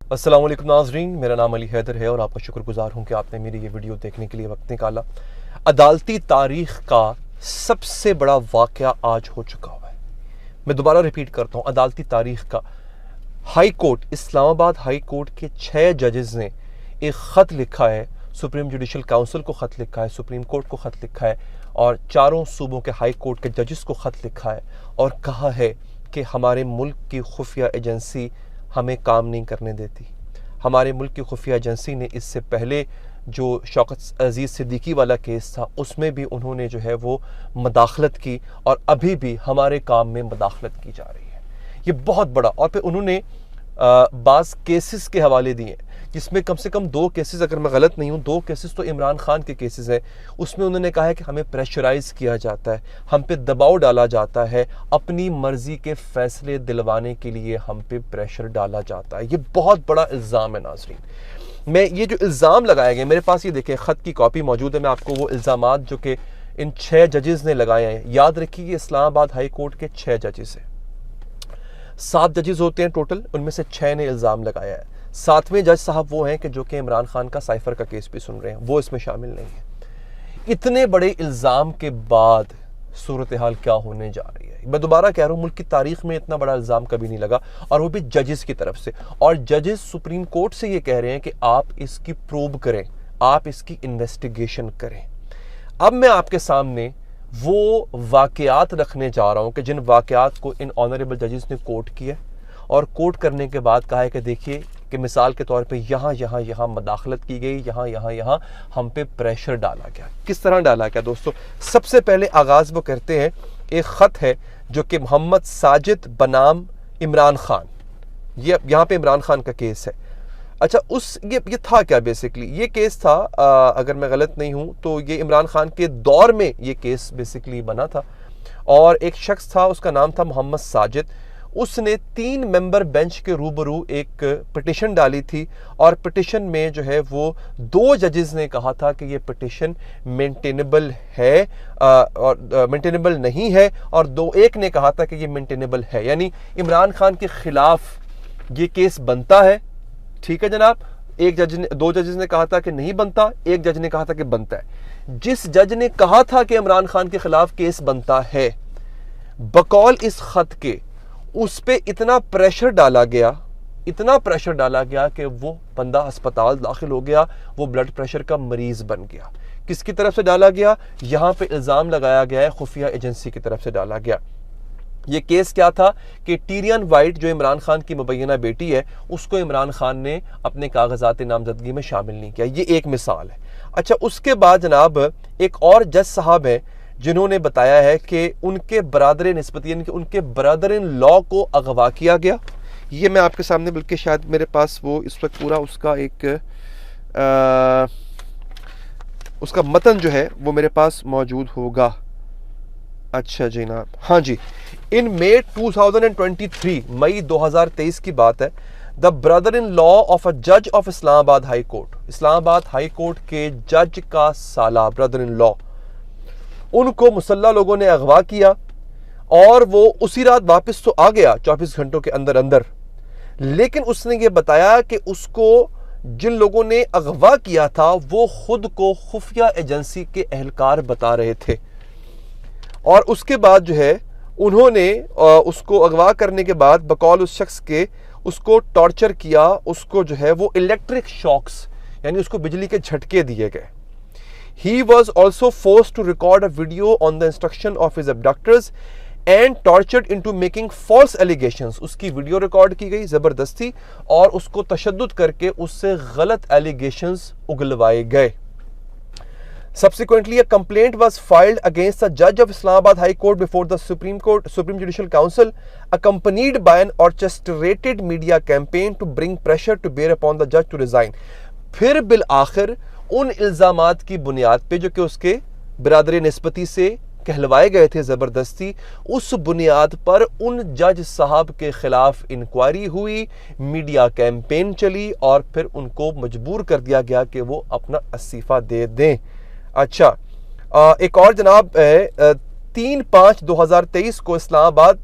अस्सलाम वालेकुम नाज़रीन, मेरा नाम अली हैदर है और आपका शुक्रगुजार हूँ कि आपने मेरी ये वीडियो देखने के लिए वक्त निकाला। अदालती तारीख़ का सबसे बड़ा वाक़या आज हो चुका हुआ है। मैं दोबारा रिपीट करता हूँ, अदालती तारीख़ का high court, Islamabad high court के 6 जजेस ने एक ख़त लिखा है, सुप्रीम जुडिशल काउंसिल को ख़त लिखा है, सुप्रीम कोर्ट को ख़त लिखा है और चारों सूबों के हाई कोर्ट के जजेस को ख़त लिखा है और कहा है कि हमारे मुल्क की खुफिया एजेंसी हमें काम नहीं करने देती। हमारे मुल्क की खुफिया एजेंसी ने इससे पहले जो शौकत अजीज़ सिद्दीकी वाला केस था उसमें भी उन्होंने जो है वो मदाखलत की और अभी भी हमारे काम में मदाखलत की जा रही है। ये बहुत बड़ा। और फिर उन्होंने बाज़ केसेस के हवाले दिए जिसमें कम से कम 2 केसेस, अगर मैं गलत नहीं हूँ 2 केसेस तो इमरान खान के केसेस हैं। उसमें उन्होंने कहा है कि हमें प्रेशराइज़ किया जाता है, हम पे दबाव डाला जाता है, अपनी मर्ज़ी के फ़ैसले दिलवाने के लिए हम पे प्रेशर डाला जाता है। ये बहुत बड़ा इल्ज़ाम है नाज़रीन। मैं ये जो इल्ज़ाम लगाया गया, मेरे पास ये देखें ख़त की कॉपी मौजूद है। मैं आपको वो इल्ज़ामात जो कि इन 6 जजेस ने लगाए हैं, याद रखिए इस्लामाबाद हाई कोर्ट के 6 जजेस हैं। 7 जजेस होते हैं टोटल, उनमें से 6 ने इल्ज़ाम लगाया है। 7वें जज साहब वो हैं कि जो कि इमरान खान का साइफर का केस भी सुन रहे हैं, वो इसमें शामिल नहीं है। इतने बड़े इल्ज़ाम के बाद सूरत हाल क्या होने जा रही है, मैं दोबारा कह रहा हूँ, मुल्क की तारीख में इतना बड़ा इल्ज़ाम कभी नहीं लगा और वो भी जजेस की तरफ से। और जजेस सुप्रीम कोर्ट से ये कह रहे हैं कि आप इसकी प्रूव करें, आप इसकी इन्वेस्टिगेशन करें। अब मैं आपके सामने वो वाक़यात रखने जा रहा हूँ कि जिन वाक़यात को इन ऑनरेबल जजेस ने कोर्ट किया और कोर्ट करने के बाद कहा है कि देखिए कि मिसाल के तौर पे यहाँ मदाखलत की गई, यहाँ हम पे प्रेशर डाला गया। किस तरह डाला गया दोस्तों? सबसे पहले आगाज़ वो करते हैं, एक ख़त है जो कि मोहम्मद साजिद बनाम इमरान खान, ये यहाँ पे इमरान खान का केस है। अच्छा, ये था क्या बेसिकली? ये केस था, अगर मैं गलत नहीं हूँ तो ये इमरान खान के दौर में ये केस बेसिकली बना था और एक शख्स था, उसका नाम था मोहम्मद साजिद। उसने 3 मेंबर बेंच के रूबरू एक पिटिशन डाली थी और पिटिशन में जो है वो 2 जजेस ने कहा था कि ये पिटिशन मेंटेनेबल है और मेंटेनेबल नहीं है, और एक ने कहा था कि ये मेंटेनेबल है। यानी इमरान खान के खिलाफ ये केस बनता है, ठीक है जनाब। 2 जजेस ने कहा था कि नहीं बनता, एक जज ने कहा था कि बनता है। जिस जज ने कहा था कि इमरान खान के खिलाफ केस बनता है, बकौल इस खत के उस पे इतना प्रेशर डाला गया कि वो बंदा अस्पताल दाखिल हो गया, वो ब्लड प्रेशर का मरीज बन गया। किसकी तरफ से डाला गया? यहाँ पे इल्ज़ाम लगाया गया है, खुफिया एजेंसी की तरफ से डाला गया। ये केस क्या था कि टीरियन वाइट जो इमरान खान की मुबैना बेटी है, उसको इमरान खान ने अपने कागजात नामजदगी में शामिल नहीं किया। ये एक मिसाल है। अच्छा, उसके बाद जनाब एक और जज साहब है जिन्होंने बताया है कि उनके बरादर निस्बत यानी कि उनके ब्रदर इन लॉ को अगवा किया गया। ये मैं आपके सामने, बल्कि शायद मेरे पास वो इस वक्त पूरा उसका एक उसका मतन जो है वो मेरे पास मौजूद होगा। अच्छा जनाब, हाँ जी, इन मई 2023, मई 2023 की बात है, the brother in law of a जज of Islamabad high court, Islamabad high court के जज का साला ब्रदर इन लॉ, उनको मुसल्ला लोगों ने अगवा किया और वो उसी रात वापस तो आ गया 24 घंटों के अंदर अंदर। लेकिन उसने ये बताया कि उसको जिन लोगों ने अगवा किया था वो खुद को खुफिया एजेंसी के एहलकार बता रहे थे और उसके बाद जो है उन्होंने उसको अगवा करने के बाद बकौल उस शख्स के उसको टॉर्चर किया, उसको जो है वो इलेक्ट्रिक शॉक्स यानी उसको बिजली के झटके दिए गए। He was also forced to record a video on the instruction of his abductors and tortured into making false allegations. उसकी वीडियो रिकॉर्ड की गई ज़बरदस्ती और उसको तशद्दुद करके उससे गलत एलिगेशंस उगलवाए गए। Subsequently, a complaint was filed against the judge of Islamabad High Court before the Supreme Judicial Council, accompanied by an orchestrated media campaign to bring pressure to bear upon the judge to resign. फिर bill आखिर उन इल्ज़ामात की बुनियाद पे जो कि उसके बिरादरी निस्बती से कहलवाए गए थे ज़बरदस्ती, उस बुनियाद पर उन जज साहब के खिलाफ इंक्वायरी हुई, मीडिया कैंपेन चली और फिर उनको मजबूर कर दिया गया कि वो अपना इस्तीफ़ा दे दें। अच्छा, एक और जनाब 3/5/2023 को इस्लामाबाद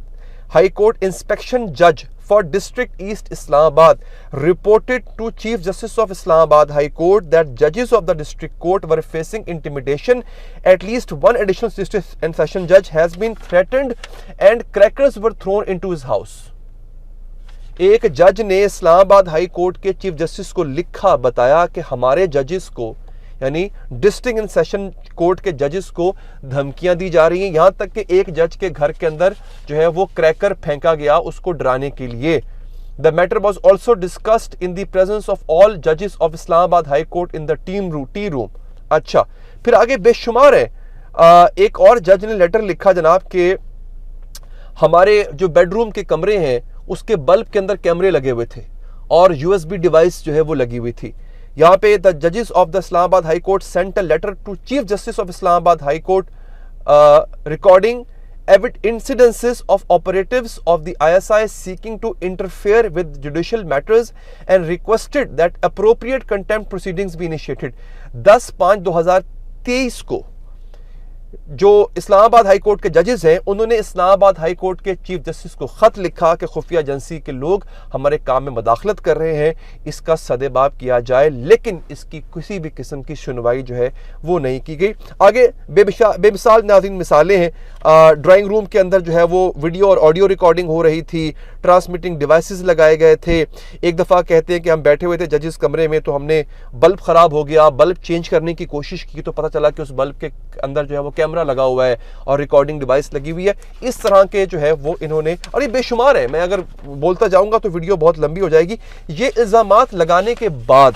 हाई कोर्ट इंस्पेक्शन जज for District East Islamabad reported to Chief Justice of Islamabad High Court that judges of the district court were facing intimidation. At least one additional district and session judge has been threatened and crackers were thrown into his house. एक जज ने Islamabad high court के chief justice को लिखा, बताया कि हमारे जजेस को यानी डिस्ट्रिक्ट एंड सेशन कोर्ट के जजेस को धमकियां दी जा रही हैं। यहां तक कि एक जज के घर के अंदर जो है वो क्रैकर फेंका गया उसको डराने के लिए। The matter was also discussed in the presence of all जजेस of Islamabad high court in the tea room. अच्छा, फिर आगे बेशुमार है। एक और जज ने लेटर लिखा जनाब कि हमारे जो बेडरूम के कमरे हैं उसके बल्ब के अंदर कैमरे लगे हुए थे और यूएसबी डिवाइस जो है वो लगी हुई थी। यहाँ पे द जजेस of the Islamabad high court sent a letter to chief justice of Islamabad high court recording incidences of operatives of the ISI seeking to interfere with judicial matters and requested that appropriate contempt proceedings be initiated। 10/5/2023 को जो Islamabad high court के जजेस हैं उन्होंने Islamabad high court के chief justice को खत लिखा कि खुफिया एजेंसी के लोग हमारे काम में मदाखलत कर रहे हैं, इसका सदेबाब किया जाए, लेकिन इसकी किसी भी किस्म की सुनवाई जो है वो नहीं की गई। आगे बेमिसाल नाज़रीन मिसालें हैं। ड्राइंग रूम के अंदर जो है वो वीडियो और ऑडियो रिकॉर्डिंग हो रही थी, ट्रांसमिटिंग डिवाइसेस लगाए गए थे। एक दफ़ा कहते हैं कि हम बैठे हुए थे जजेस कमरे में तो हमने बल्ब ख़राब हो गया, बल्ब चेंज करने की कोशिश की तो पता चला कि उस बल्ब के अंदर जो है वो कैमरा लगा हुआ है और रिकॉर्डिंग डिवाइस लगी हुई है। इस तरह के जो है वो इन्होंने, और ये बेशुमार है, मैं अगर बोलता जाऊंगा तो वीडियो बहुत लंबी हो जाएगी। ये इल्जामात लगाने के बाद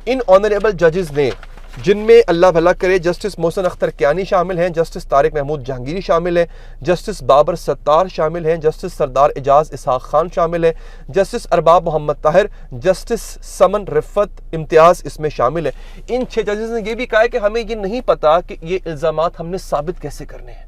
इन ऑनरेबल जजेस ने, जिनमें अल्लाह भला करे जस्टिस मोहसिन अख्तर कियानी शामिल हैं, जस्टिस तारिक महमूद जहांगीरी शामिल हैं, जस्टिस बाबर सत्तार शामिल हैं, जस्टिस सरदार एजाज इसहाक खान शामिल हैं, जस्टिस अरबाब मोहम्मद ताहिर, जस्टिस समन रिफत इम्तियाज इसमें शामिल हैं। इन 6 जजेस ने यह भी कहा है कि हमें ये नहीं पता कि ये इल्जामात हमने साबित कैसे करने हैं।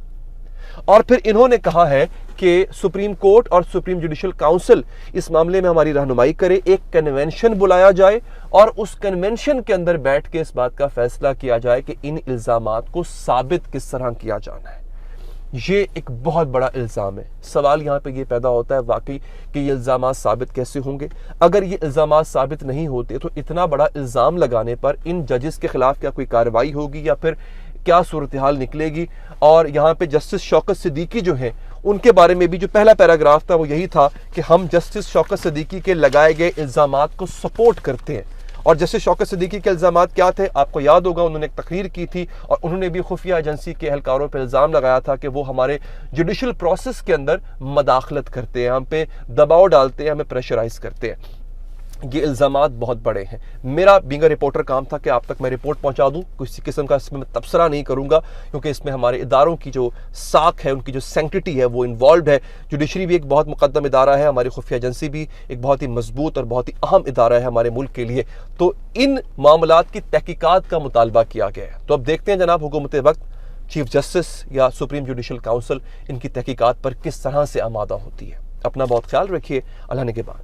और फिर इन्होंने कहा है कि सुप्रीम कोर्ट और सुप्रीम जुडिशल काउंसिल इस मामले में हमारी रहनुमाई करे, एक कन्वेंशन बुलाया जाए और उस कन्वेंशन के अंदर बैठ के इस बात का फैसला किया जाए कि इन इल्जामात को साबित किस तरह किया जाना है। ये एक बहुत बड़ा इल्ज़ाम है। सवाल यहाँ पे ये पैदा होता है वाकई कि ये इल्ज़ामात साबित कैसे होंगे। अगर ये इल्ज़ामात साबित नहीं होते तो इतना बड़ा इल्ज़ाम लगाने पर इन जजेस के खिलाफ क्या कोई कार्रवाई होगी या फिर क्या सूरत हाल निकलेगी। और यहाँ पे जस्टिस शौकत सिद्दीकी जो हैं उनके बारे में भी जो पहला पैराग्राफ था वो यही था कि हम जस्टिस शौकत सिद्दीकी के लगाए गए इल्ज़ामात को सपोर्ट करते हैं। और जस्टिस शौकत सिद्दीकी के इल्ज़ामात क्या थे आपको याद होगा, उन्होंने एक तकरीर की थी और उन्होंने भी खुफिया एजेंसी के एहलकारों पर इल्ज़ाम लगाया था कि वो हमारे जुडिशल प्रोसेस के अंदर मदाखलत करते हैं, हम पे दबाव डालते हैं, हमें प्रेशराइज करते हैं। ये इल्ज़ामात बहुत बड़े हैं। मेरा बीइंग अ रिपोर्टर काम था कि आप तक मैं रिपोर्ट पहुंचा दूं, किसी किस्म का इसमें मैं तबसरा नहीं करूंगा क्योंकि इसमें हमारे इदारों की जो साख है, उनकी जो सैंक्टिटी है वो इन्वॉल्व है। जुडिशरी भी एक बहुत मुकद्दम इदारा है, हमारी खुफिया एजेंसी भी एक बहुत ही मजबूत और बहुत ही अहम इदारा है हमारे मुल्क के लिए। तो इन मामलात की तहकीकात का मुतालबा किया गया है। तो अब देखते हैं जनाब हुकूमत वक्त चीफ जस्टिस या सुप्रीम जुडिशल काउंसिल इनकी तहकीकात पर किस तरह से आमादा होती है। अपना बहुत ख्याल रखिए। अल्लाह ने के बाद।